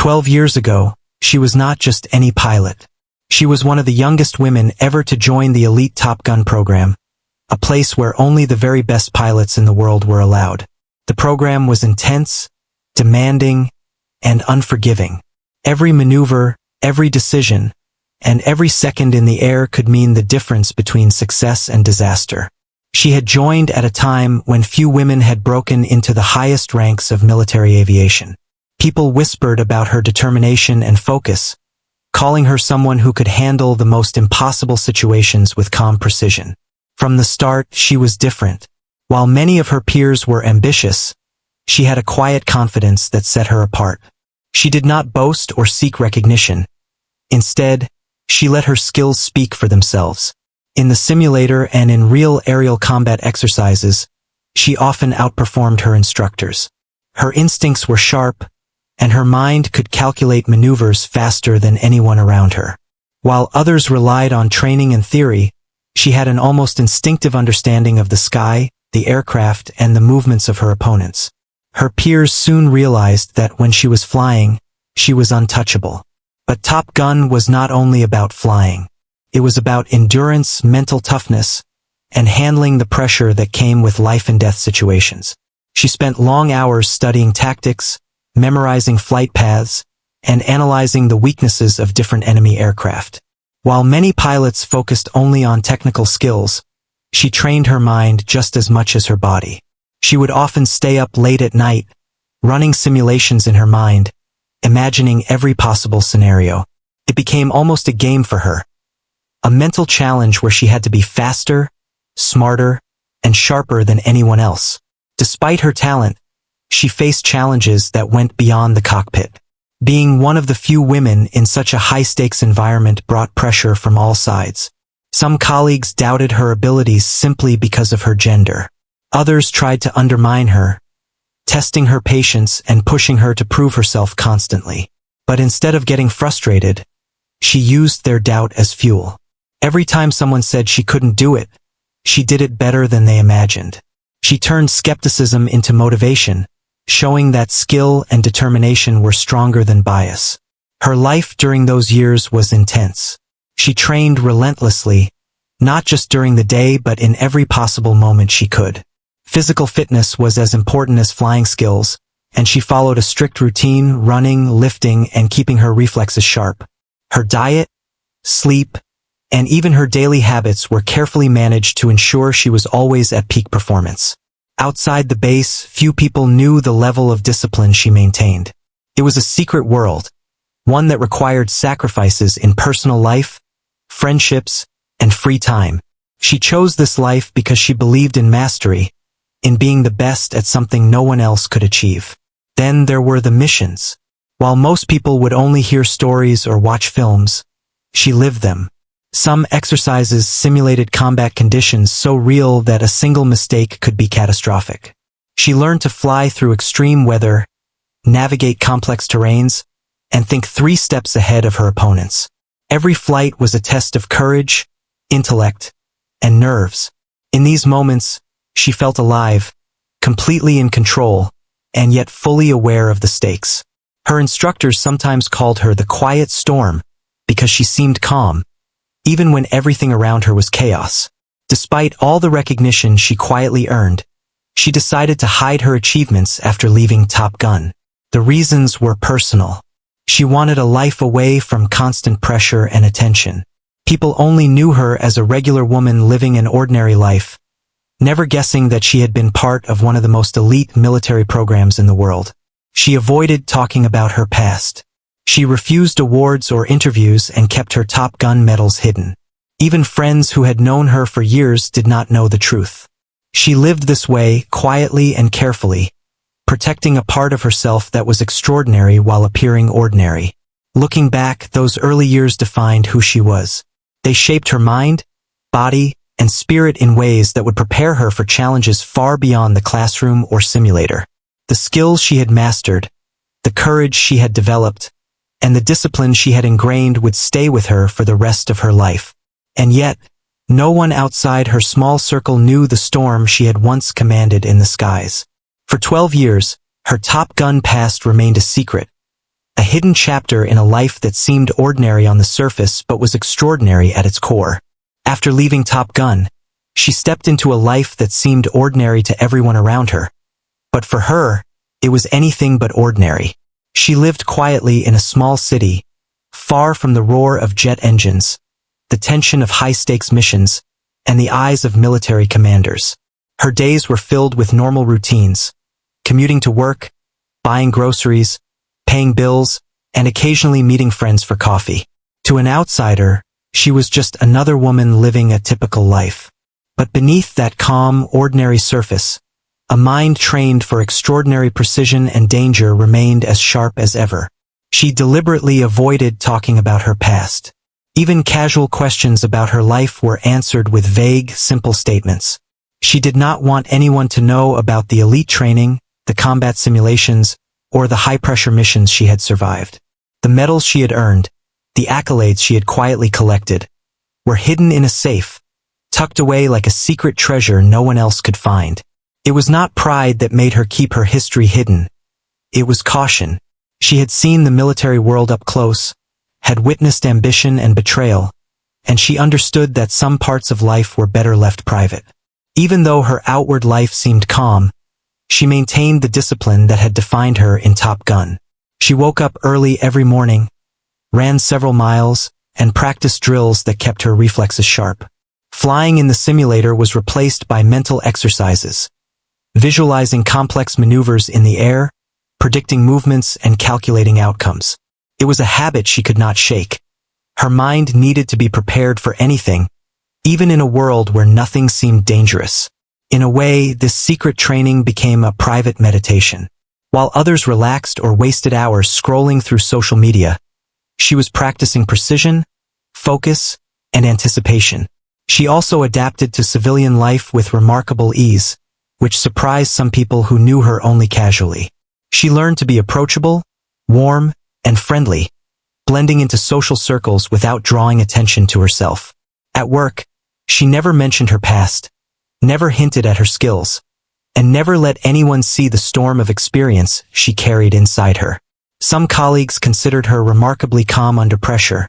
12 years ago, she was not just any pilot. She was one of the youngest women ever to join the elite Top Gun program, a place where only the very best pilots in the world were allowed. The program was intense, demanding, and unforgiving. Every maneuver, every decision, and every second in the air could mean the difference between success and disaster. She had joined at a time when few women had broken into the highest ranks of military aviation. People whispered about her determination and focus, calling her someone who could handle the most impossible situations with calm precision. From the start, she was different. While many of her peers were ambitious, she had a quiet confidence that set her apart. She did not boast or seek recognition. Instead, she let her skills speak for themselves. In the simulator and in real aerial combat exercises, she often outperformed her instructors. Her instincts were sharp, and her mind could calculate maneuvers faster than anyone around her. While others relied on training and theory, she had an almost instinctive understanding of the sky, the aircraft, and the movements of her opponents. Her peers soon realized that when she was flying, she was untouchable. But Top Gun was not only about flying. It was about endurance, mental toughness, and handling the pressure that came with life-and-death situations. She spent long hours studying tactics, memorizing flight paths, and analyzing the weaknesses of different enemy aircraft. While many pilots focused only on technical skills, she trained her mind just as much as her body. She would often stay up late at night, running simulations in her mind, imagining every possible scenario. It became almost a game for her, a mental challenge where she had to be faster, smarter, and sharper than anyone else. Despite her talent, she faced challenges that went beyond the cockpit. Being one of the few women in such a high-stakes environment brought pressure from all sides. Some colleagues doubted her abilities simply because of her gender. Others tried to undermine her, testing her patience and pushing her to prove herself constantly. But instead of getting frustrated, she used their doubt as fuel. Every time someone said she couldn't do it, she did it better than they imagined. She turned skepticism into motivation, showing that skill and determination were stronger than bias. Her life during those years was intense. She trained relentlessly, not just during the day but in every possible moment she could. Physical fitness was as important as flying skills, and she followed a strict routine, running, lifting, and keeping her reflexes sharp. Her diet, sleep, and even her daily habits were carefully managed to ensure she was always at peak performance. Outside the base, few people knew the level of discipline she maintained. It was a secret world, one that required sacrifices in personal life, friendships, and free time. She chose this life because she believed in mastery, in being the best at something no one else could achieve. Then there were the missions. While most people would only hear stories or watch films, she lived them. Some exercises simulated combat conditions so real that a single mistake could be catastrophic. She learned to fly through extreme weather, navigate complex terrains, and think 3 steps ahead of her opponents. Every flight was a test of courage, intellect, and nerves. In these moments, she felt alive, completely in control, and yet fully aware of the stakes. Her instructors sometimes called her the quiet storm because she seemed calm, even when everything around her was chaos. Despite all the recognition she quietly earned, she decided to hide her achievements after leaving Top Gun. The reasons were personal. She wanted a life away from constant pressure and attention. People only knew her as a regular woman living an ordinary life, never guessing that she had been part of one of the most elite military programs in the world. She avoided talking about her past. She refused awards or interviews and kept her Top Gun medals hidden. Even friends who had known her for years did not know the truth. She lived this way, quietly and carefully, protecting a part of herself that was extraordinary while appearing ordinary. Looking back, those early years defined who she was. They shaped her mind, body, and spirit in ways that would prepare her for challenges far beyond the classroom or simulator. The skills she had mastered, the courage she had developed, and the discipline she had ingrained would stay with her for the rest of her life. And yet, no one outside her small circle knew the storm she had once commanded in the skies. For 12 years, her Top Gun past remained a secret, a hidden chapter in a life that seemed ordinary on the surface but was extraordinary at its core. After leaving Top Gun, she stepped into a life that seemed ordinary to everyone around her. But for her, it was anything but ordinary. She lived quietly in a small city, far from the roar of jet engines, the tension of high-stakes missions, and the eyes of military commanders. Her days were filled with normal routines, commuting to work, buying groceries, paying bills, and occasionally meeting friends for coffee. To an outsider, she was just another woman living a typical life. But beneath that calm, ordinary surface, a mind trained for extraordinary precision and danger remained as sharp as ever. She deliberately avoided talking about her past. Even casual questions about her life were answered with vague, simple statements. She did not want anyone to know about the elite training, the combat simulations, or the high-pressure missions she had survived. The medals she had earned, the accolades she had quietly collected, were hidden in a safe, tucked away like a secret treasure no one else could find. It was not pride that made her keep her history hidden. It was caution. She had seen the military world up close, had witnessed ambition and betrayal, and she understood that some parts of life were better left private. Even though her outward life seemed calm, she maintained the discipline that had defined her in Top Gun. She woke up early every morning, ran several miles, and practiced drills that kept her reflexes sharp. Flying in the simulator was replaced by mental exercises, visualizing complex maneuvers in the air, predicting movements, and calculating outcomes. It was a habit she could not shake. Her mind needed to be prepared for anything, even in a world where nothing seemed dangerous. In a way, this secret training became a private meditation. While others relaxed or wasted hours scrolling through social media, she was practicing precision, focus, and anticipation. She also adapted to civilian life with remarkable ease, which surprised some people who knew her only casually. She learned to be approachable, warm, and friendly, blending into social circles without drawing attention to herself. At work, she never mentioned her past, never hinted at her skills, and never let anyone see the storm of experience she carried inside her. Some colleagues considered her remarkably calm under pressure,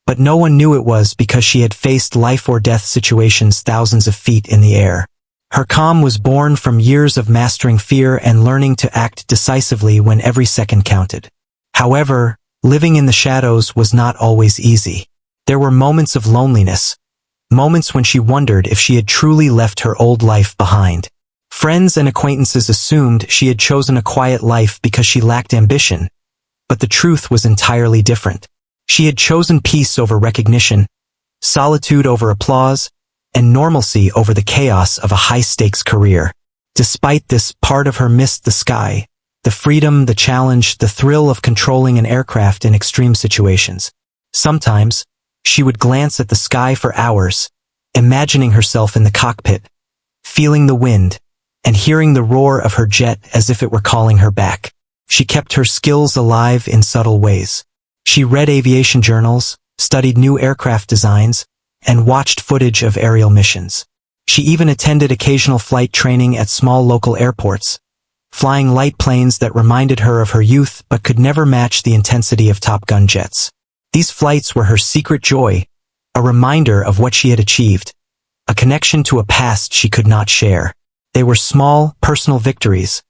but no one knew it was because she had faced life-or-death situations thousands of feet in the air. Her calm was born from years of mastering fear and learning to act decisively when every second counted. However, living in the shadows was not always easy. There were moments of loneliness, moments when she wondered if she had truly left her old life behind. Friends and acquaintances assumed she had chosen a quiet life because she lacked ambition, but the truth was entirely different. She had chosen peace over recognition, solitude over applause, and normalcy over the chaos of a high-stakes career. Despite this, part of her missed the sky, the freedom, the challenge, the thrill of controlling an aircraft in extreme situations. Sometimes, she would glance at the sky for hours, imagining herself in the cockpit, feeling the wind, and hearing the roar of her jet as if it were calling her back. She kept her skills alive in subtle ways. She read aviation journals, studied new aircraft designs, and watched footage of aerial missions. She even attended occasional flight training at small local airports, flying light planes that reminded her of her youth but could never match the intensity of Top Gun jets. These flights were her secret joy, a reminder of what she had achieved, a connection to a past she could not share. They were small, personal victories,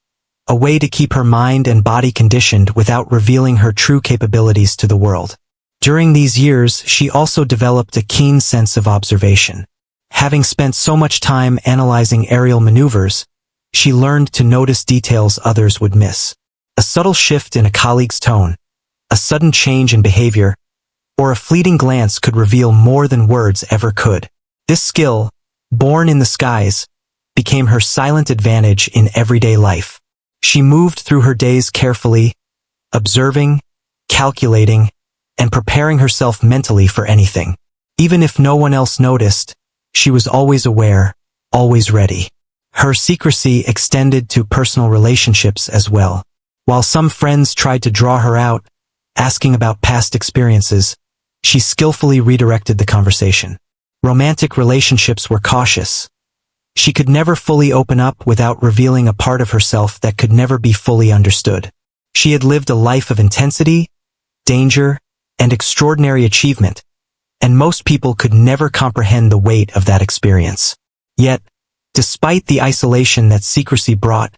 a way to keep her mind and body conditioned without revealing her true capabilities to the world. During these years, she also developed a keen sense of observation. Having spent so much time analyzing aerial maneuvers, she learned to notice details others would miss. A subtle shift in a colleague's tone, a sudden change in behavior, or a fleeting glance could reveal more than words ever could. This skill, born in the skies, became her silent advantage in everyday life. She moved through her days carefully, observing, calculating, and preparing herself mentally for anything. Even if no one else noticed, she was always aware, always ready. Her secrecy extended to personal relationships as well. While some friends tried to draw her out, asking about past experiences, she skillfully redirected the conversation. Romantic relationships were cautious. She could never fully open up without revealing a part of herself that could never be fully understood. She had lived a life of intensity, danger, and extraordinary achievement, and most people could never comprehend the weight of that experience. Yet, despite the isolation that secrecy brought,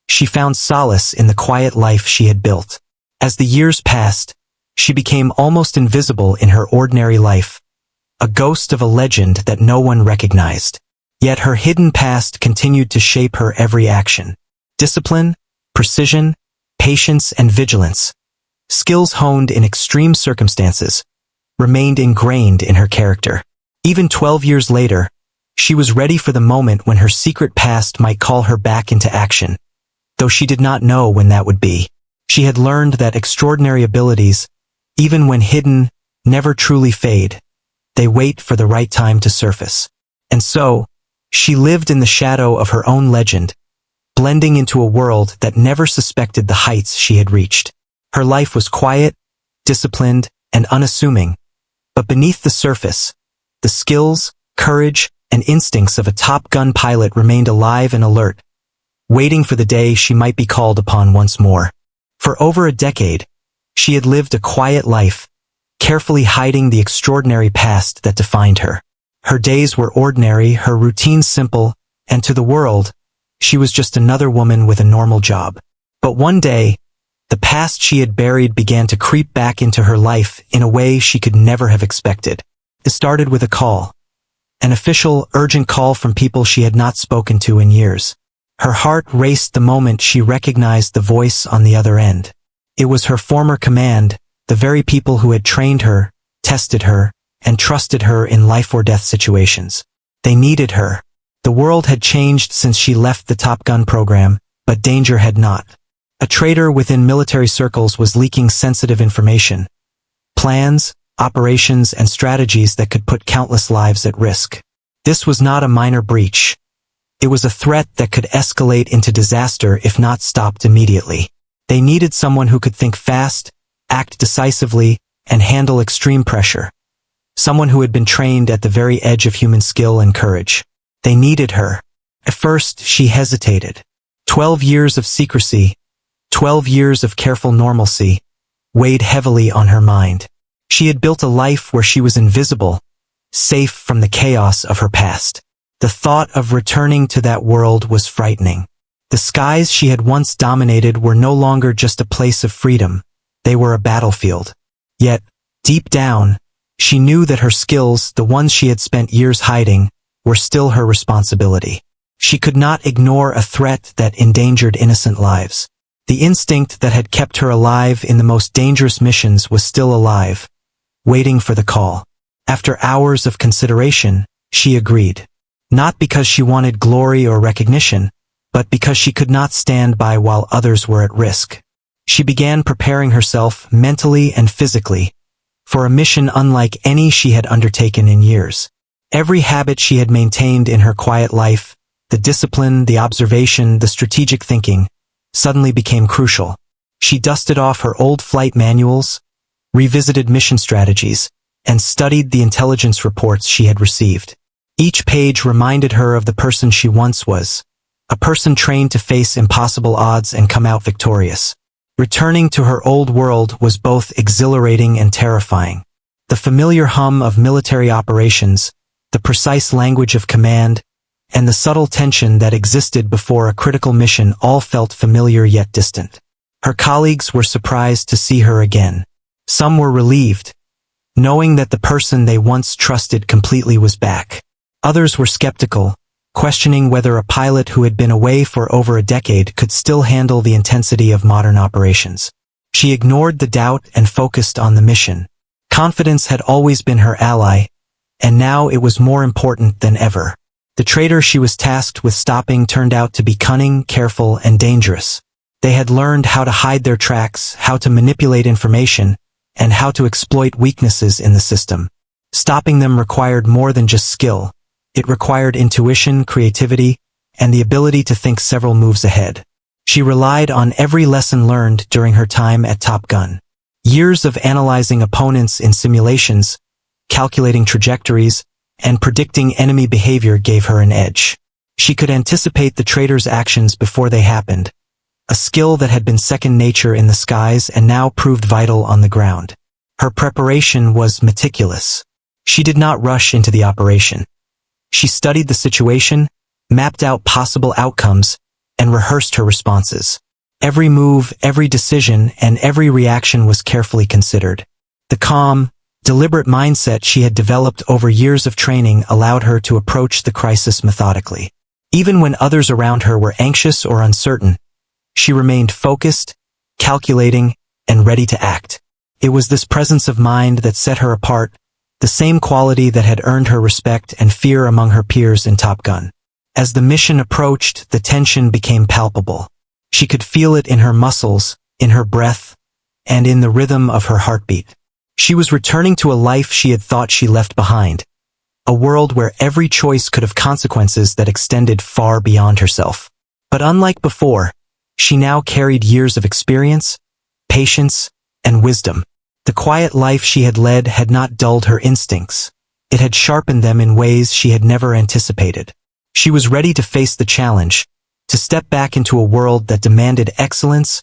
she found solace in the quiet life she had built. As the years passed, she became almost invisible in her ordinary life, a ghost of a legend that no one recognized. Yet her hidden past continued to shape her every action. Discipline, precision, patience, and vigilance, skills honed in extreme circumstances, remained ingrained in her character. Even 12 years later, she was ready for the moment when her secret past might call her back into action, though she did not know when that would be. She had learned that extraordinary abilities, even when hidden, never truly fade. They wait for the right time to surface. And so, she lived in the shadow of her own legend, blending into a world that never suspected the heights she had reached. Her life was quiet, disciplined, and unassuming, but beneath the surface, the skills, courage, and instincts of a Top Gun pilot remained alive and alert, waiting for the day she might be called upon once more. For over a decade, she had lived a quiet life, carefully hiding the extraordinary past that defined her. Her days were ordinary, her routine simple, and to the world, she was just another woman with a normal job. But one day, the past she had buried began to creep back into her life in a way she could never have expected. It started with a call. An official, urgent call from people she had not spoken to in years. Her heart raced the moment she recognized the voice on the other end. It was her former command, the very people who had trained her, tested her, and trusted her in life-or-death situations. They needed her. The world had changed since she left the Top Gun program, but danger had not. A traitor within military circles was leaking sensitive information. Plans, operations, and strategies that could put countless lives at risk. This was not a minor breach. It was a threat that could escalate into disaster if not stopped immediately. They needed someone who could think fast, act decisively, and handle extreme pressure. Someone who had been trained at the very edge of human skill and courage. They needed her. At first, she hesitated. 12 years of secrecy, 12 years of careful normalcy, weighed heavily on her mind. She had built a life where she was invisible, safe from the chaos of her past. The thought of returning to that world was frightening. The skies she had once dominated were no longer just a place of freedom. They were a battlefield. Yet, deep down, she knew that her skills, the ones she had spent years hiding, were still her responsibility. She could not ignore a threat that endangered innocent lives. The instinct that had kept her alive in the most dangerous missions was still alive, waiting for the call. After hours of consideration, she agreed. Not because she wanted glory or recognition, but because she could not stand by while others were at risk. She began preparing herself mentally and physically for a mission unlike any she had undertaken in years. Every habit she had maintained in her quiet life, the discipline, the observation, the strategic thinking, suddenly became crucial. She dusted off her old flight manuals, revisited mission strategies, and studied the intelligence reports she had received. Each page reminded her of the person she once was, a person trained to face impossible odds and come out victorious. Returning to her old world was both exhilarating and terrifying. The familiar hum of military operations, the precise language of command, and the subtle tension that existed before a critical mission all felt familiar yet distant. Her colleagues were surprised to see her again. Some were relieved, knowing that the person they once trusted completely was back. Others were skeptical, questioning whether a pilot who had been away for over a decade could still handle the intensity of modern operations. She ignored the doubt and focused on the mission. Confidence had always been her ally, and now it was more important than ever. The traitor she was tasked with stopping turned out to be cunning, careful, and dangerous. They had learned how to hide their tracks, how to manipulate information, and how to exploit weaknesses in the system. Stopping them required more than just skill. It required intuition, creativity, and the ability to think several moves ahead. She relied on every lesson learned during her time at Top Gun. Years of analyzing opponents in simulations, calculating trajectories, and predicting enemy behavior gave her an edge. She could anticipate the traitor's actions before they happened, a skill that had been second nature in the skies and now proved vital on the ground. Her preparation was meticulous. She did not rush into the operation. She studied the situation, mapped out possible outcomes, and rehearsed her responses. Every move, every decision, and every reaction was carefully considered. The calm, deliberate mindset she had developed over years of training allowed her to approach the crisis methodically. Even when others around her were anxious or uncertain, she remained focused, calculating, and ready to act. It was this presence of mind that set her apart, the same quality that had earned her respect and fear among her peers in Top Gun. As the mission approached, the tension became palpable. She could feel it in her muscles, in her breath, and in the rhythm of her heartbeat. She was returning to a life she had thought she left behind, a world where every choice could have consequences that extended far beyond herself. But unlike before, she now carried years of experience, patience, and wisdom. The quiet life she had led had not dulled her instincts. It had sharpened them in ways she had never anticipated. She was ready to face the challenge, to step back into a world that demanded excellence,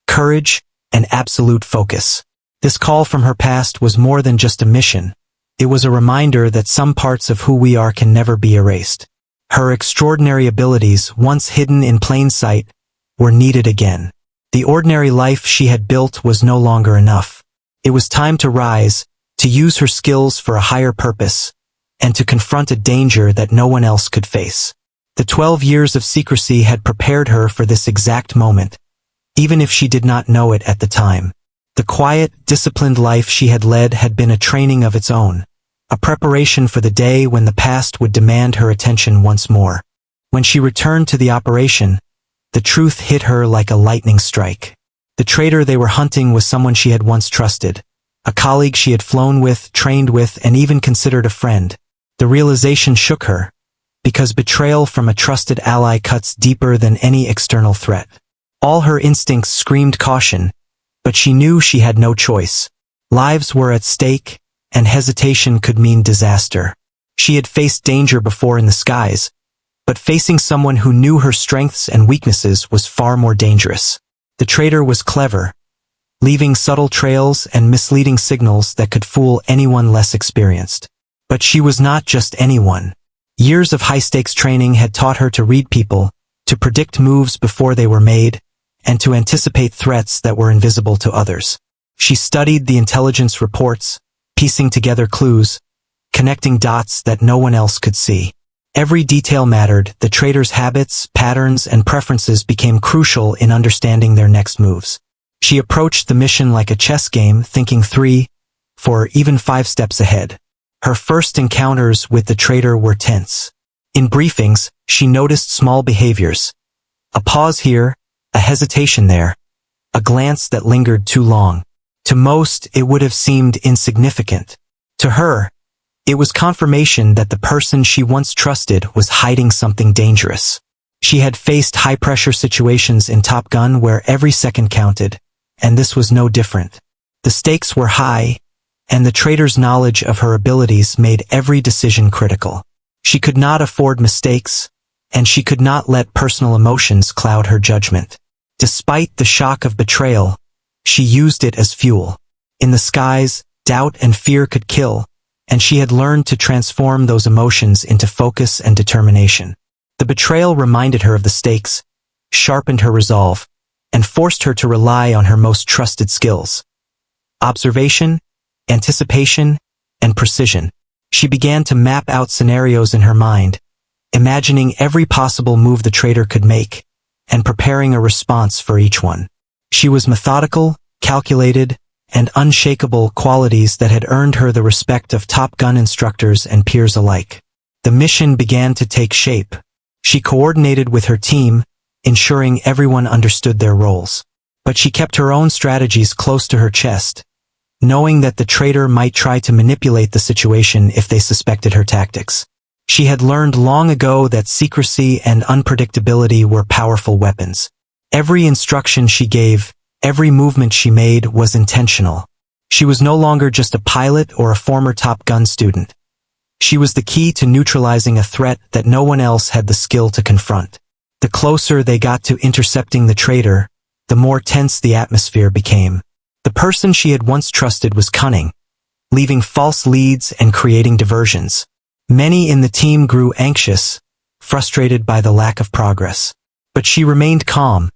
courage, and absolute focus. This call from her past was more than just a mission. It was a reminder that some parts of who we are can never be erased. Her extraordinary abilities, once hidden in plain sight, were needed again. The ordinary life she had built was no longer enough. It was time to rise, to use her skills for a higher purpose, and to confront a danger that no one else could face. The 12 years of secrecy had prepared her for this exact moment, even if she did not know it at the time. The quiet, disciplined life she had led had been a training of its own, a preparation for the day when the past would demand her attention once more. When she returned to the operation, the truth hit her like a lightning strike. The traitor they were hunting was someone she had once trusted, a colleague she had flown with, trained with, and even considered a friend. The realization shook her, because betrayal from a trusted ally cuts deeper than any external threat. All her instincts screamed caution, but she knew she had no choice. Lives were at stake, and hesitation could mean disaster. She had faced danger before in the skies, but facing someone who knew her strengths and weaknesses was far more dangerous. The traitor was clever, leaving subtle trails and misleading signals that could fool anyone less experienced. But she was not just anyone. Years of high-stakes training had taught her to read people, to predict moves before they were made, and to anticipate threats that were invisible to others. She studied the intelligence reports, piecing together clues, connecting dots that no one else could see. Every detail mattered. The traitor's habits, patterns, and preferences became crucial in understanding their next moves. She approached the mission like a chess game, thinking 3, 4, even 5 steps ahead. Her first encounters with the traitor were tense. In briefings, she noticed small behaviors. A pause here, a hesitation there, a glance that lingered too long. To most, it would have seemed insignificant. To her, it was confirmation that the person she once trusted was hiding something dangerous. She had faced high-pressure situations in Top Gun where every second counted, and this was no different. The stakes were high, and the traitor's knowledge of her abilities made every decision critical. She could not afford mistakes, and she could not let personal emotions cloud her judgment. Despite the shock of betrayal, she used it as fuel. In the skies, doubt and fear could kill, and she had learned to transform those emotions into focus and determination. The betrayal reminded her of the stakes, sharpened her resolve, and forced her to rely on her most trusted skills: observation, anticipation, and precision. She began to map out scenarios in her mind, imagining every possible move the traitor could make, and preparing a response for each one. She was methodical, calculated, and unshakable, qualities that had earned her the respect of Top Gun instructors and peers alike. The mission began to take shape. She coordinated with her team, ensuring everyone understood their roles. But she kept her own strategies close to her chest, knowing that the traitor might try to manipulate the situation if they suspected her tactics. She had learned long ago that secrecy and unpredictability were powerful weapons. Every instruction she gave, every movement she made was intentional. She was no longer just a pilot or a former Top Gun student. She was the key to neutralizing a threat that no one else had the skill to confront. The closer they got to intercepting the traitor, the more tense the atmosphere became. The person she had once trusted was cunning, leaving false leads and creating diversions. Many in the team grew anxious, frustrated by the lack of progress. But she remained calm,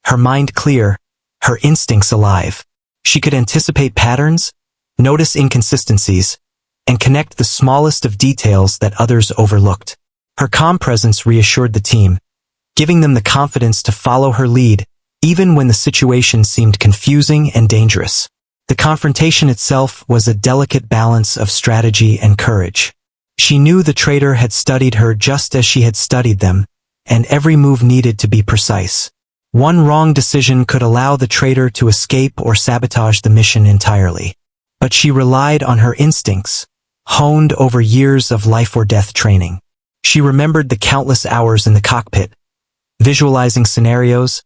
her mind clear, her instincts alive. She could anticipate patterns, notice inconsistencies, and connect the smallest of details that others overlooked. Her calm presence reassured the team, giving them the confidence to follow her lead, even when the situation seemed confusing and dangerous. The confrontation itself was a delicate balance of strategy and courage. She knew the traitor had studied her just as she had studied them, and every move needed to be precise. One wrong decision could allow the traitor to escape or sabotage the mission entirely. But she relied on her instincts, honed over years of life-or-death training. She remembered the countless hours in the cockpit, visualizing scenarios,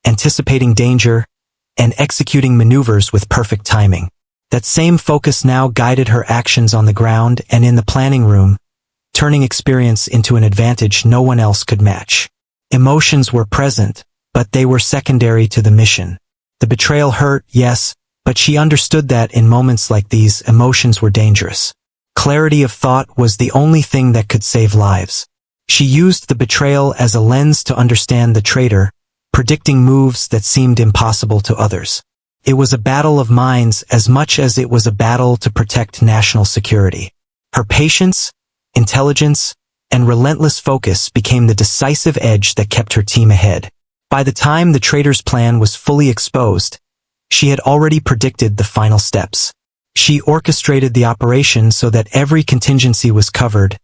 anticipating danger, and executing maneuvers with perfect timing. That same focus now guided her actions on the ground and in the planning room, turning experience into an advantage no one else could match. Emotions were present, but they were secondary to the mission. The betrayal hurt, yes, but she understood that in moments like these, emotions were dangerous. Clarity of thought was the only thing that could save lives. She used the betrayal as a lens to understand the traitor, predicting moves that seemed impossible to others. It was a battle of minds as much as it was a battle to protect national security. Her patience, intelligence, and relentless focus became the decisive edge that kept her team ahead. By the time the traitor's plan was fully exposed, she had already predicted the final steps. She orchestrated the operation so that every contingency was covered,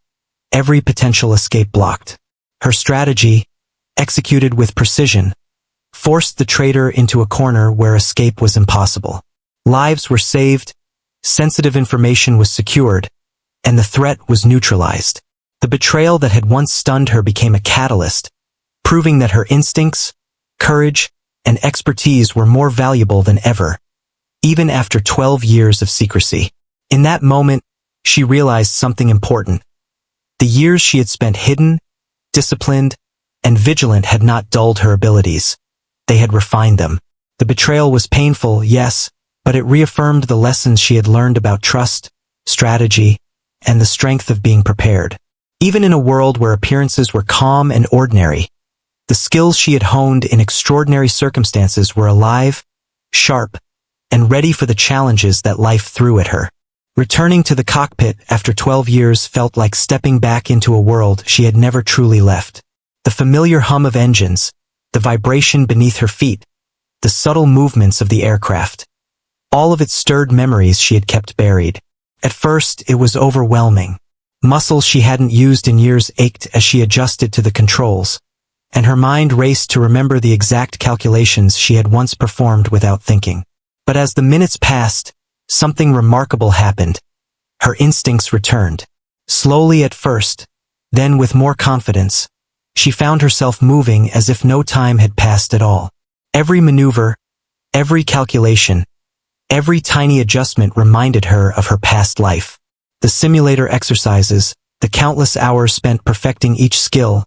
every potential escape blocked. Her strategy, executed with precision, forced the traitor into a corner where escape was impossible. Lives were saved, sensitive information was secured, and the threat was neutralized. The betrayal that had once stunned her became a catalyst, proving that her instincts, courage, and expertise were more valuable than ever, even after 12 years of secrecy. In that moment, she realized something important. The years she had spent hidden, disciplined, and vigilant had not dulled her abilities. They had refined them. The betrayal was painful, yes, but it reaffirmed the lessons she had learned about trust, strategy, and the strength of being prepared. Even in a world where appearances were calm and ordinary, the skills she had honed in extraordinary circumstances were alive, sharp, and ready for the challenges that life threw at her. Returning to the cockpit after 12 years felt like stepping back into a world she had never truly left. The familiar hum of engines, the vibration beneath her feet, the subtle movements of the aircraft. All of it stirred memories she had kept buried. At first, it was overwhelming. Muscles she hadn't used in years ached as she adjusted to the controls, and her mind raced to remember the exact calculations she had once performed without thinking. But as the minutes passed, something remarkable happened. Her instincts returned. Slowly at first, then with more confidence, she found herself moving as if no time had passed at all. Every maneuver, every calculation, every tiny adjustment reminded her of her past life. The simulator exercises, the countless hours spent perfecting each skill,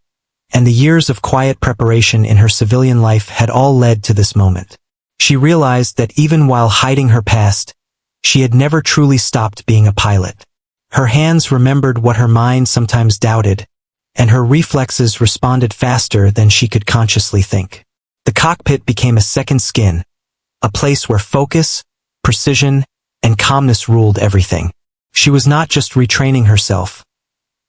and the years of quiet preparation in her civilian life had all led to this moment. She realized that even while hiding her past, she had never truly stopped being a pilot. Her hands remembered what her mind sometimes doubted, and her reflexes responded faster than she could consciously think. The cockpit became a second skin, a place where focus, precision, and calmness ruled everything. She was not just retraining herself.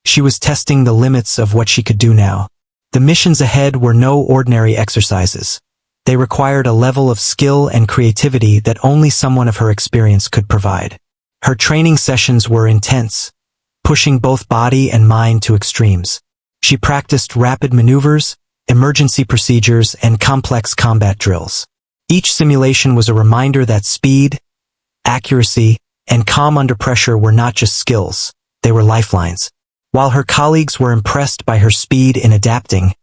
She was testing the limits of what she could do now. The missions ahead were no ordinary exercises. They required a level of skill and creativity that only someone of her experience could provide. Her training sessions were intense, pushing both body and mind to extremes. She practiced rapid maneuvers, emergency procedures, and complex combat drills. Each simulation was a reminder that speed, accuracy, and calm under pressure were not just skills, they were lifelines. While her colleagues were impressed by her speed in adapting,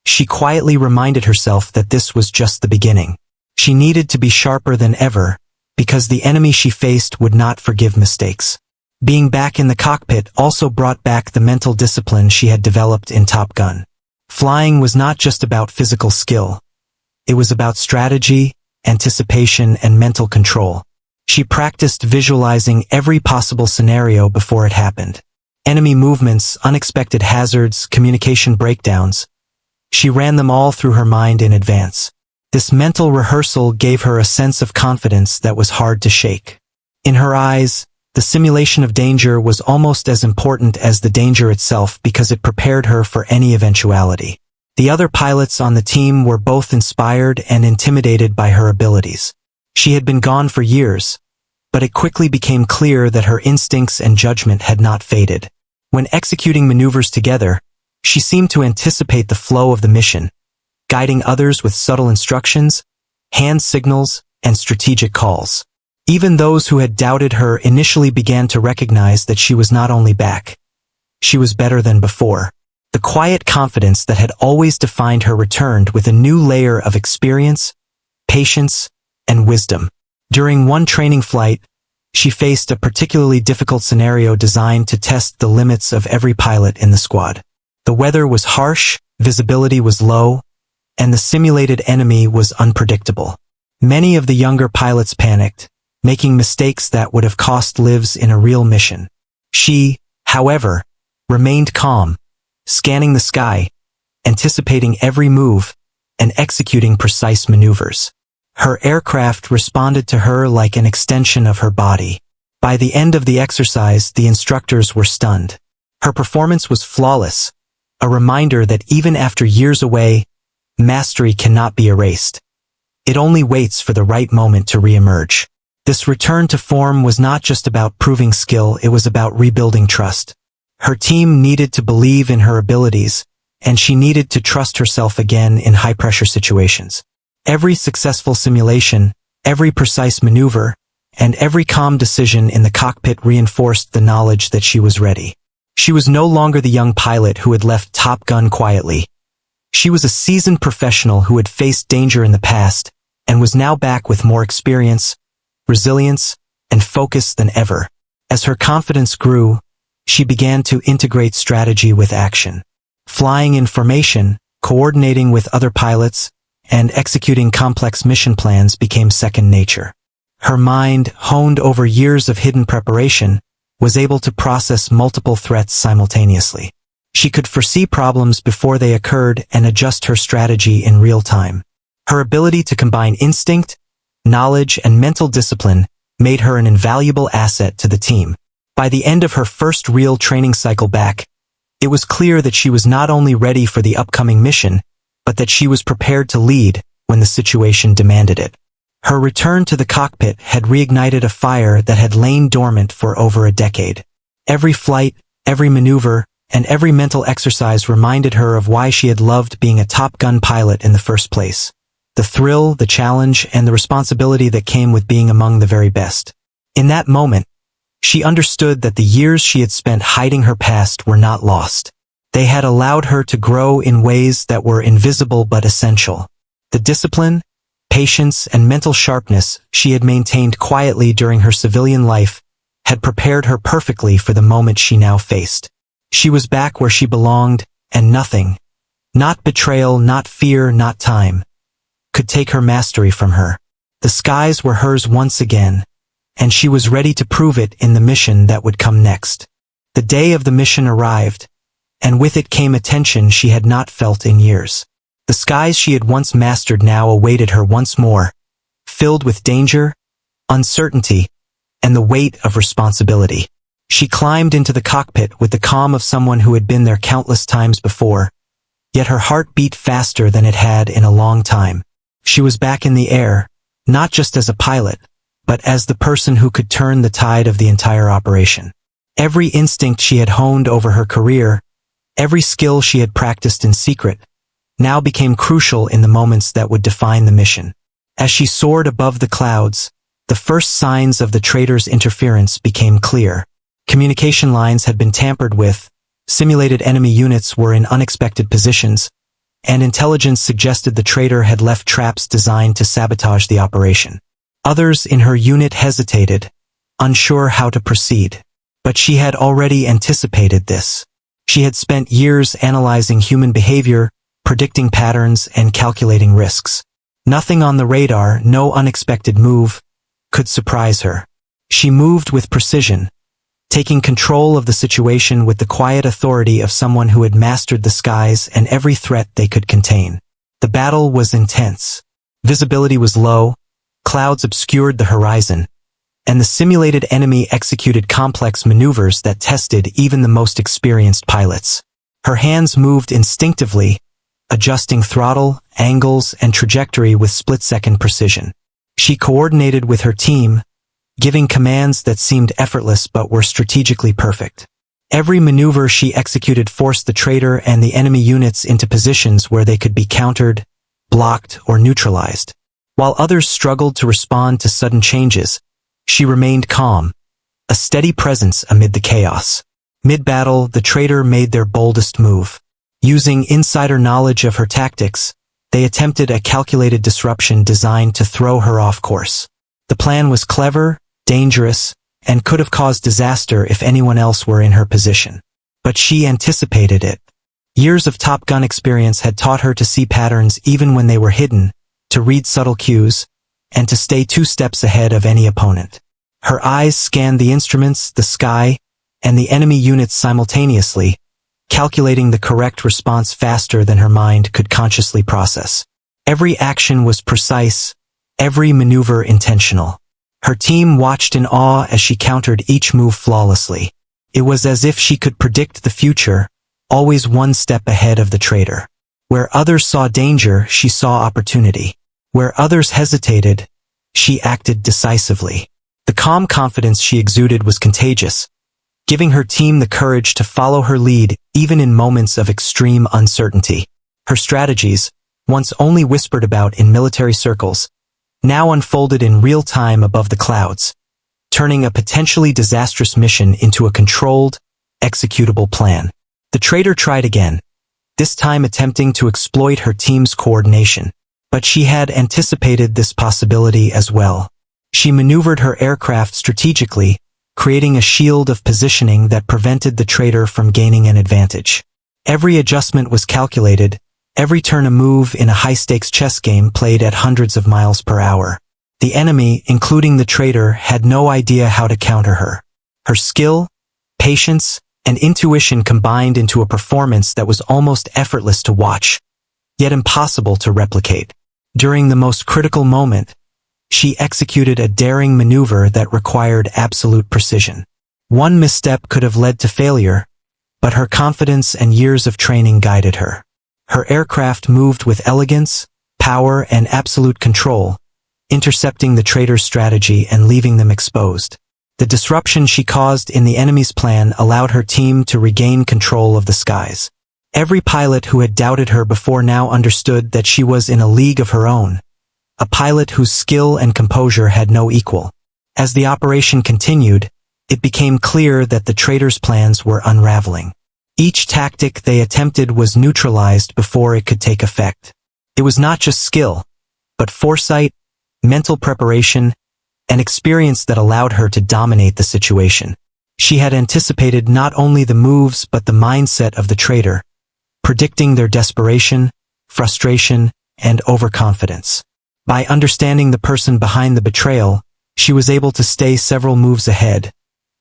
she quietly reminded herself that this was just the beginning. She needed to be sharper than ever, because the enemy she faced would not forgive mistakes. Being back in the cockpit also brought back the mental discipline she had developed in Top Gun. Flying was not just about physical skill. It was about strategy, anticipation, and mental control. She practiced visualizing every possible scenario before it happened. Enemy movements, unexpected hazards, communication breakdowns. She ran them all through her mind in advance. This mental rehearsal gave her a sense of confidence that was hard to shake. In her eyes, the simulation of danger was almost as important as the danger itself because it prepared her for any eventuality. The other pilots on the team were both inspired and intimidated by her abilities. She had been gone for years, but it quickly became clear that her instincts and judgment had not faded. When executing maneuvers together, she seemed to anticipate the flow of the mission, guiding others with subtle instructions, hand signals, and strategic calls. Even those who had doubted her initially began to recognize that she was not only back, she was better than before. The quiet confidence that had always defined her returned with a new layer of experience, patience, and wisdom. During one training flight, she faced a particularly difficult scenario designed to test the limits of every pilot in the squad. The weather was harsh, visibility was low, and the simulated enemy was unpredictable. Many of the younger pilots panicked, making mistakes that would have cost lives in a real mission. She, however, remained calm, scanning the sky, anticipating every move, and executing precise maneuvers. Her aircraft responded to her like an extension of her body. By the end of the exercise, the instructors were stunned. Her performance was flawless, a reminder that even after years away, mastery cannot be erased. It only waits for the right moment to re-emerge. This return to form was not just about proving skill, it was about rebuilding trust. Her team needed to believe in her abilities, and she needed to trust herself again in high-pressure situations. Every successful simulation, every precise maneuver, and every calm decision in the cockpit reinforced the knowledge that she was ready. She was no longer the young pilot who had left Top Gun quietly. She was a seasoned professional who had faced danger in the past, and was now back with more experience, resilience, and focus than ever. As her confidence grew, she began to integrate strategy with action. Flying in formation, coordinating with other pilots, and executing complex mission plans became second nature. Her mind, honed over years of hidden preparation, was able to process multiple threats simultaneously. She could foresee problems before they occurred and adjust her strategy in real time. Her ability to combine instinct, knowledge, and mental discipline made her an invaluable asset to the team. By the end of her first real training cycle back, it was clear that she was not only ready for the upcoming mission, but that she was prepared to lead when the situation demanded it. Her return to the cockpit had reignited a fire that had lain dormant for over a decade. Every flight, every maneuver, and every mental exercise reminded her of why she had loved being a Top Gun pilot in the first place. The thrill, the challenge, and the responsibility that came with being among the very best. In that moment, she understood that the years she had spent hiding her past were not lost. They had allowed her to grow in ways that were invisible but essential. The discipline, patience, and mental sharpness she had maintained quietly during her civilian life had prepared her perfectly for the moment she now faced. She was back where she belonged, and nothing, not betrayal, not fear, not time, could take her mastery from her. The skies were hers once again, and she was ready to prove it in the mission that would come next. The day of the mission arrived, and with it came a tension she had not felt in years. The skies she had once mastered now awaited her once more, filled with danger, uncertainty, and the weight of responsibility. She climbed into the cockpit with the calm of someone who had been there countless times before, yet her heart beat faster than it had in a long time. She was back in the air, not just as a pilot, but as the person who could turn the tide of the entire operation. Every instinct she had honed over her career, every skill she had practiced in secret, now became crucial in the moments that would define the mission. As she soared above the clouds, the first signs of the Traitor's interference became clear. Communication lines had been tampered with, simulated enemy units were in unexpected positions, and intelligence suggested the Traitor had left traps designed to sabotage the operation. Others in her unit hesitated, unsure how to proceed. But she had already anticipated this. She had spent years analyzing human behavior, predicting patterns, and calculating risks. Nothing on the radar, no unexpected move, could surprise her. She moved with precision, taking control of the situation with the quiet authority of someone who had mastered the skies and every threat they could contain. The battle was intense. Visibility was low, clouds obscured the horizon, and the simulated enemy executed complex maneuvers that tested even the most experienced pilots. Her hands moved instinctively, adjusting throttle, angles, and trajectory with split-second precision. She coordinated with her team, giving commands that seemed effortless but were strategically perfect. Every maneuver she executed forced the traitor and the enemy units into positions where they could be countered, blocked, or neutralized. While others struggled to respond to sudden changes, she remained calm, a steady presence amid the chaos. Mid-battle, the traitor made their boldest move. Using insider knowledge of her tactics, they attempted a calculated disruption designed to throw her off course. The plan was clever, dangerous, and could have caused disaster if anyone else were in her position. But she anticipated it. Years of Top Gun experience had taught her to see patterns even when they were hidden, to read subtle cues, and to stay 2 steps ahead of any opponent. Her eyes scanned the instruments, the sky, and the enemy units simultaneously, calculating the correct response faster than her mind could consciously process. Every action was precise, every maneuver intentional. Her team watched in awe as she countered each move flawlessly. It was as if she could predict the future, always 1 step ahead of the traitor. Where others saw danger, she saw opportunity. Where others hesitated, she acted decisively. The calm confidence she exuded was contagious, giving her team the courage to follow her lead even in moments of extreme uncertainty. Her strategies, once only whispered about in military circles, now unfolded in real time above the clouds, turning a potentially disastrous mission into a controlled, executable plan. The traitor tried again, this time attempting to exploit her team's coordination. But she had anticipated this possibility as well. She maneuvered her aircraft strategically, creating a shield of positioning that prevented the traitor from gaining an advantage. Every adjustment was calculated, every turn a move in a high-stakes chess game played at hundreds of miles per hour. The enemy, including the traitor, had no idea how to counter her. Her skill, patience, and intuition combined into a performance that was almost effortless to watch, yet impossible to replicate. During the most critical moment, she executed a daring maneuver that required absolute precision. 1 misstep could have led to failure, but her confidence and years of training guided her. Her aircraft moved with elegance, power, and absolute control, intercepting the traitor's strategy and leaving them exposed. The disruption she caused in the enemy's plan allowed her team to regain control of the skies. Every pilot who had doubted her before now understood that she was in a league of her own, a pilot whose skill and composure had no equal. As the operation continued, it became clear that the traitor's plans were unraveling. Each tactic they attempted was neutralized before it could take effect. It was not just skill, but foresight, mental preparation, and experience that allowed her to dominate the situation. She had anticipated not only the moves but the mindset of the traitor, predicting their desperation, frustration, and overconfidence. By understanding the person behind the betrayal, she was able to stay several moves ahead,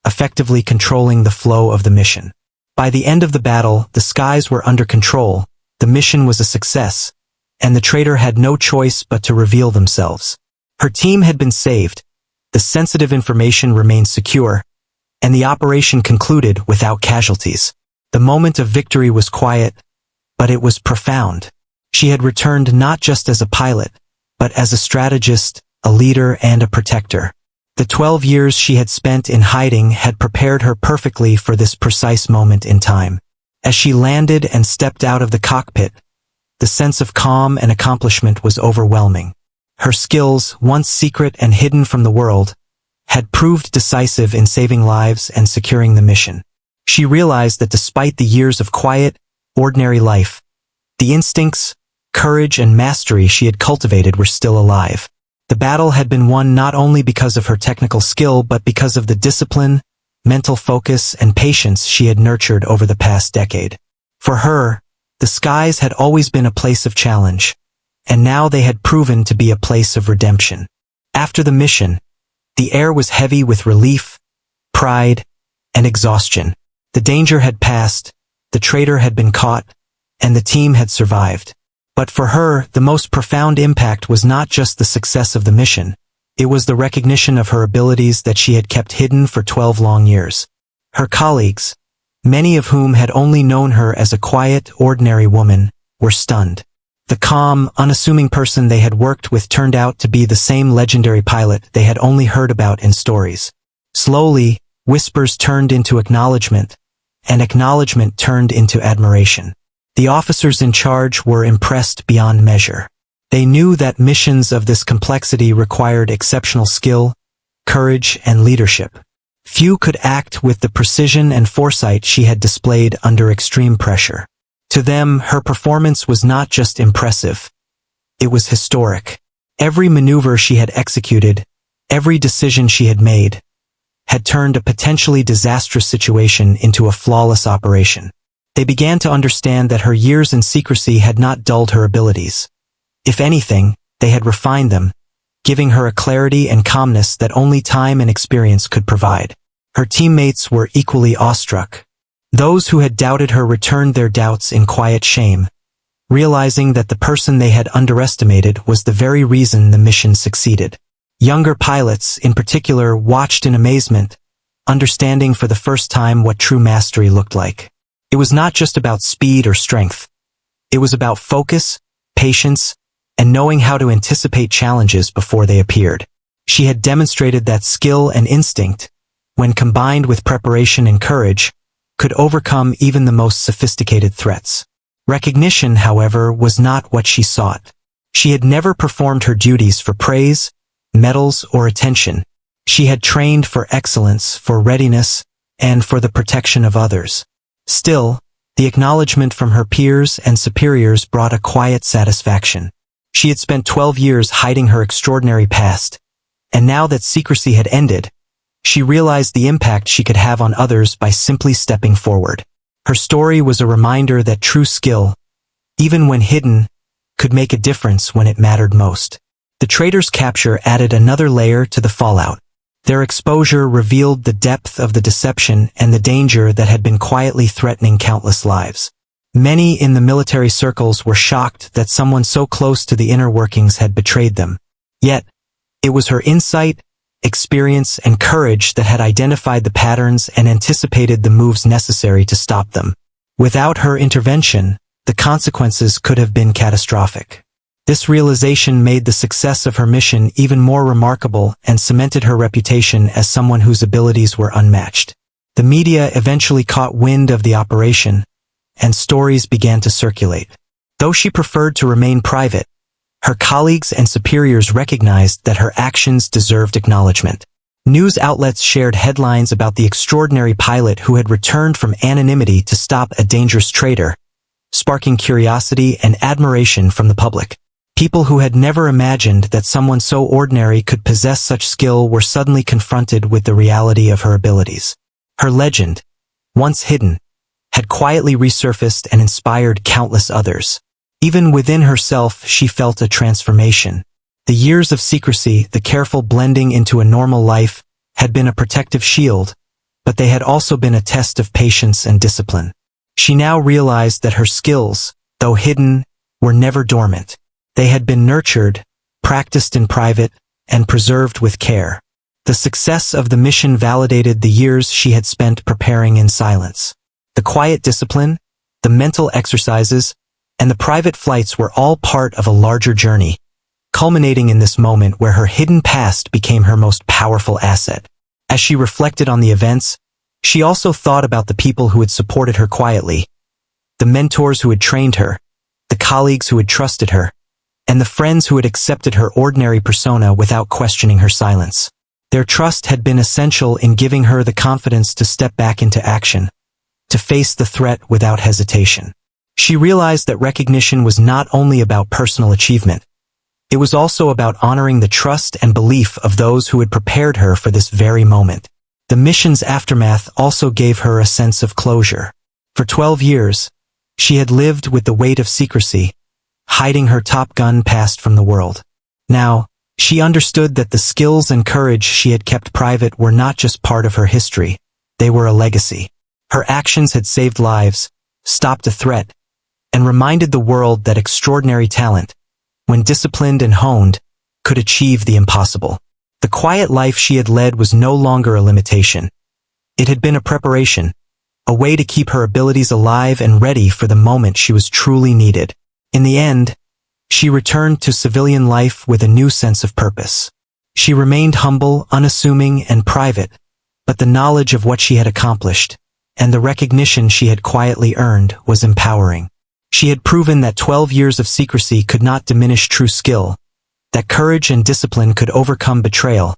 effectively controlling the flow of the mission. By the end of the battle, the skies were under control, the mission was a success, and the traitor had no choice but to reveal themselves. Her team had been saved, the sensitive information remained secure, and the operation concluded without casualties. The moment of victory was quiet, but it was profound. She had returned not just as a pilot, but as a strategist, a leader, and a protector. The 12 years she had spent in hiding had prepared her perfectly for this precise moment in time. As she landed and stepped out of the cockpit, the sense of calm and accomplishment was overwhelming. Her skills, once secret and hidden from the world, had proved decisive in saving lives and securing the mission. She realized that despite the years of quiet, ordinary life, the instincts, courage, and mastery she had cultivated were still alive. The battle had been won not only because of her technical skill but because of the discipline, mental focus, and patience she had nurtured over the past decade. For her, the skies had always been a place of challenge, and now they had proven to be a place of redemption. After the mission, the air was heavy with relief, pride, and exhaustion. The danger had passed, the traitor had been caught, and the team had survived. But for her, the most profound impact was not just the success of the mission. It was the recognition of her abilities that she had kept hidden for 12 long years. Her colleagues, many of whom had only known her as a quiet, ordinary woman, were stunned. The calm, unassuming person they had worked with turned out to be the same legendary pilot they had only heard about in stories. Slowly, whispers turned into acknowledgement, and acknowledgement turned into admiration. The officers in charge were impressed beyond measure. They knew that missions of this complexity required exceptional skill, courage, and leadership. Few could act with the precision and foresight she had displayed under extreme pressure. To them, her performance was not just impressive. It was historic. Every maneuver she had executed, every decision she had made, had turned a potentially disastrous situation into a flawless operation. They began to understand that her years in secrecy had not dulled her abilities. If anything, they had refined them, giving her a clarity and calmness that only time and experience could provide. Her teammates were equally awestruck. Those who had doubted her returned their doubts in quiet shame, realizing that the person they had underestimated was the very reason the mission succeeded. Younger pilots, in particular, watched in amazement, understanding for the first time what true mastery looked like. It was not just about speed or strength. It was about focus, patience, and knowing how to anticipate challenges before they appeared. She had demonstrated that skill and instinct, when combined with preparation and courage, could overcome even the most sophisticated threats. Recognition, however, was not what she sought. She had never performed her duties for praise, medals, or attention. She had trained for excellence, for readiness, and for the protection of others. Still, the acknowledgement from her peers and superiors brought a quiet satisfaction. She had spent 12 years hiding her extraordinary past, and now that secrecy had ended, she realized the impact she could have on others by simply stepping forward. Her story was a reminder that true skill, even when hidden, could make a difference when it mattered most. The traitor's capture added another layer to the fallout. Their exposure revealed the depth of the deception and the danger that had been quietly threatening countless lives. Many in the military circles were shocked that someone so close to the inner workings had betrayed them. Yet, it was her insight, experience, and courage that had identified the patterns and anticipated the moves necessary to stop them. Without her intervention, the consequences could have been catastrophic. This realization made the success of her mission even more remarkable and cemented her reputation as someone whose abilities were unmatched. The media eventually caught wind of the operation, and stories began to circulate. Though she preferred to remain private, her colleagues and superiors recognized that her actions deserved acknowledgement. News outlets shared headlines about the extraordinary pilot who had returned from anonymity to stop a dangerous traitor, sparking curiosity and admiration from the public. People who had never imagined that someone so ordinary could possess such skill were suddenly confronted with the reality of her abilities. Her legend, once hidden, had quietly resurfaced and inspired countless others. Even within herself, she felt a transformation. The years of secrecy, the careful blending into a normal life, had been a protective shield, but they had also been a test of patience and discipline. She now realized that her skills, though hidden, were never dormant. They had been nurtured, practiced in private, and preserved with care. The success of the mission validated the years she had spent preparing in silence. The quiet discipline, the mental exercises, and the private flights were all part of a larger journey, culminating in this moment where her hidden past became her most powerful asset. As she reflected on the events, she also thought about the people who had supported her quietly, the mentors who had trained her, the colleagues who had trusted her, and the friends who had accepted her ordinary persona without questioning her silence. Their trust had been essential in giving her the confidence to step back into action, to face the threat without hesitation. She realized that recognition was not only about personal achievement. It was also about honoring the trust and belief of those who had prepared her for this very moment. The mission's aftermath also gave her a sense of closure. For 12 years, she had lived with the weight of secrecy, hiding her Top Gun past from the world. Now, she understood that the skills and courage she had kept private were not just part of her history, they were a legacy. Her actions had saved lives, stopped a threat, and reminded the world that extraordinary talent, when disciplined and honed, could achieve the impossible. The quiet life she had led was no longer a limitation. It had been a preparation, a way to keep her abilities alive and ready for the moment she was truly needed. In the end, she returned to civilian life with a new sense of purpose. She remained humble, unassuming, and private, but the knowledge of what she had accomplished, and the recognition she had quietly earned, was empowering. She had proven that 12 years of secrecy could not diminish true skill, that courage and discipline could overcome betrayal,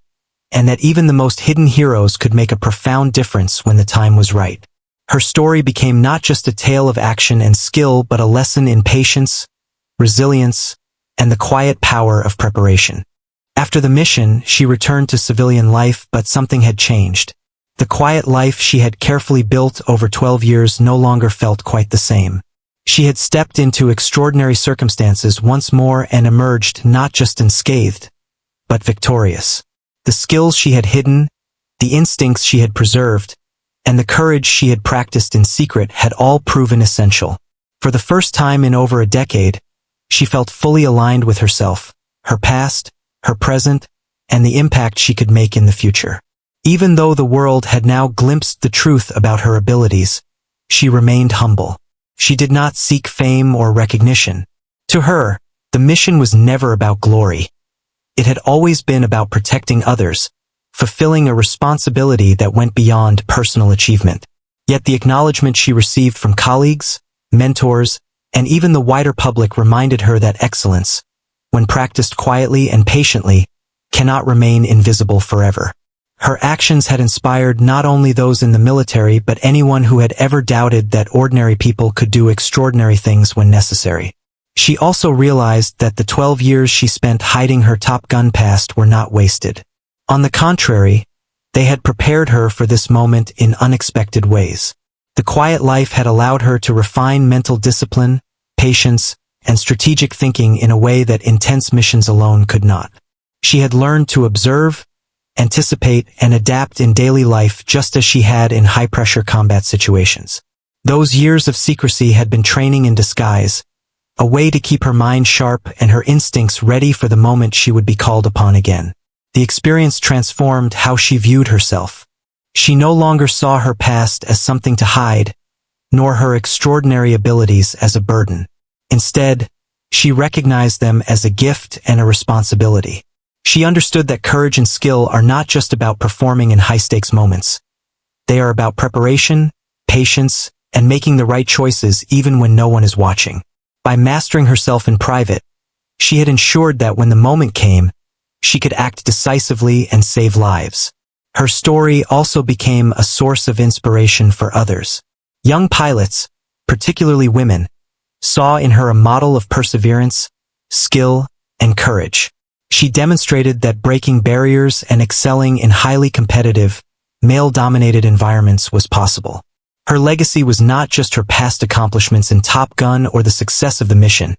and that even the most hidden heroes could make a profound difference when the time was right. Her story became not just a tale of action and skill, but a lesson in patience, resilience, and the quiet power of preparation. After the mission, she returned to civilian life, but something had changed. The quiet life she had carefully built over 12 years no longer felt quite the same. She had stepped into extraordinary circumstances once more and emerged not just unscathed, but victorious. The skills she had hidden, the instincts she had preserved, and the courage she had practiced in secret had all proven essential. For the first time in over a decade, she felt fully aligned with herself, her past, her present, and the impact she could make in the future. Even though the world had now glimpsed the truth about her abilities, she remained humble. She did not seek fame or recognition. To her, the mission was never about glory. It had always been about protecting others, fulfilling a responsibility that went beyond personal achievement. Yet the acknowledgement she received from colleagues, mentors, and even the wider public reminded her that excellence, when practiced quietly and patiently, cannot remain invisible forever. Her actions had inspired not only those in the military but anyone who had ever doubted that ordinary people could do extraordinary things when necessary. She also realized that the 12 years she spent hiding her Top Gun past were not wasted. On the contrary, they had prepared her for this moment in unexpected ways. The quiet life had allowed her to refine mental discipline, patience, and strategic thinking in a way that intense missions alone could not. She had learned to observe, anticipate, and adapt in daily life just as she had in high-pressure combat situations. Those years of secrecy had been training in disguise, a way to keep her mind sharp and her instincts ready for the moment she would be called upon again. The experience transformed how she viewed herself. She no longer saw her past as something to hide, nor her extraordinary abilities as a burden. Instead, she recognized them as a gift and a responsibility. She understood that courage and skill are not just about performing in high-stakes moments. They are about preparation, patience, and making the right choices even when no one is watching. By mastering herself in private, she had ensured that when the moment came, she could act decisively and save lives. Her story also became a source of inspiration for others. Young pilots, particularly women, saw in her a model of perseverance, skill, and courage. She demonstrated that breaking barriers and excelling in highly competitive, male-dominated environments was possible. Her legacy was not just her past accomplishments in Top Gun or the success of the mission.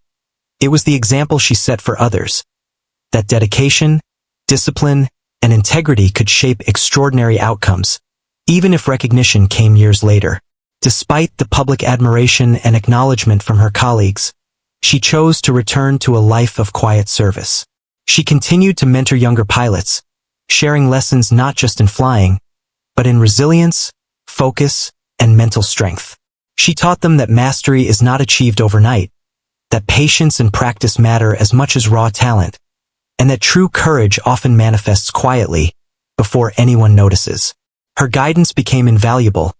It was the example she set for others, that dedication, discipline, and integrity could shape extraordinary outcomes, even if recognition came years later. Despite the public admiration and acknowledgement from her colleagues, she chose to return to a life of quiet service. She continued to mentor younger pilots, sharing lessons not just in flying, but in resilience, focus, and mental strength. She taught them that mastery is not achieved overnight, that patience and practice matter as much as raw talent, and that true courage often manifests quietly, before anyone notices. Her guidance became invaluable,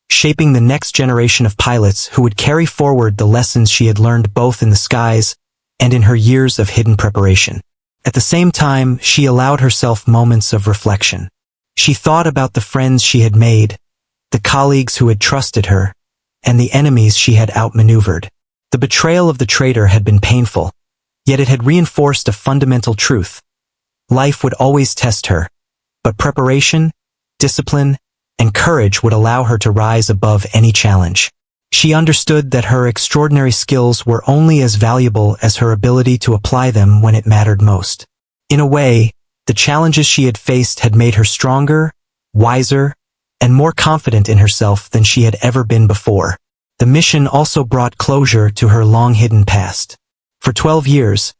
shaping the next generation of pilots who would carry forward the lessons she had learned both in the skies and in her years of hidden preparation. At the same time, she allowed herself moments of reflection. She thought about the friends she had made, the colleagues who had trusted her, and the enemies she had outmaneuvered. The betrayal of the traitor had been painful, yet it had reinforced a fundamental truth. Life would always test her, but preparation, discipline, and courage would allow her to rise above any challenge. She understood that her extraordinary skills were only as valuable as her ability to apply them when it mattered most. In a way, the challenges she had faced had made her stronger, wiser, and more confident in herself than she had ever been before. The mission also brought closure to her long-hidden past. For 12 years,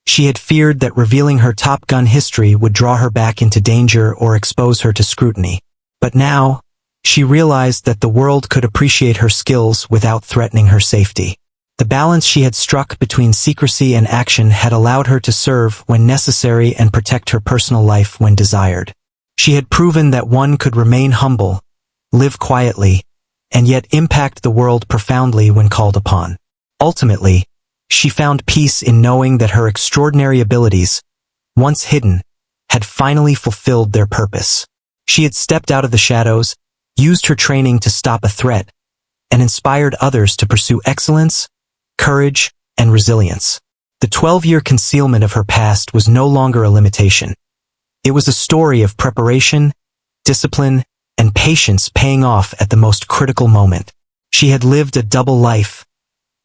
she had feared that revealing her Top Gun history would draw her back into danger or expose her to scrutiny. But now, she realized that the world could appreciate her skills without threatening her safety. The balance she had struck between secrecy and action had allowed her to serve when necessary and protect her personal life when desired. She had proven that one could remain humble, live quietly, and yet impact the world profoundly when called upon. Ultimately, she found peace in knowing that her extraordinary abilities, once hidden, had finally fulfilled their purpose. She had stepped out of the shadows, used her training to stop a threat, and inspired others to pursue excellence, courage, and resilience. The 12-year concealment of her past was no longer a limitation. It was a story of preparation, discipline, and patience paying off at the most critical moment. She had lived a double life,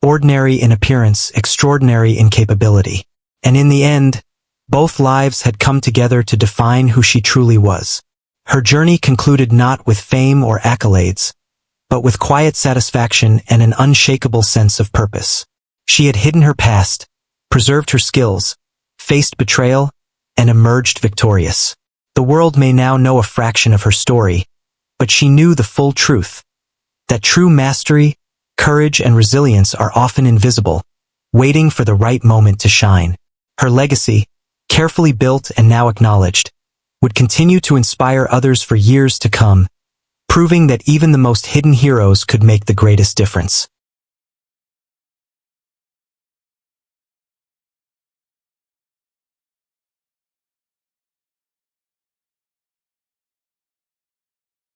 ordinary in appearance, extraordinary in capability. And in the end, both lives had come together to define who she truly was. Her journey concluded not with fame or accolades, but with quiet satisfaction and an unshakable sense of purpose. She had hidden her past, preserved her skills, faced betrayal, and emerged victorious. The world may now know a fraction of her story, but she knew the full truth, that true mastery, courage, and resilience are often invisible, waiting for the right moment to shine. Her legacy, carefully built and now acknowledged, would continue to inspire others for years to come, proving that even the most hidden heroes could make the greatest difference.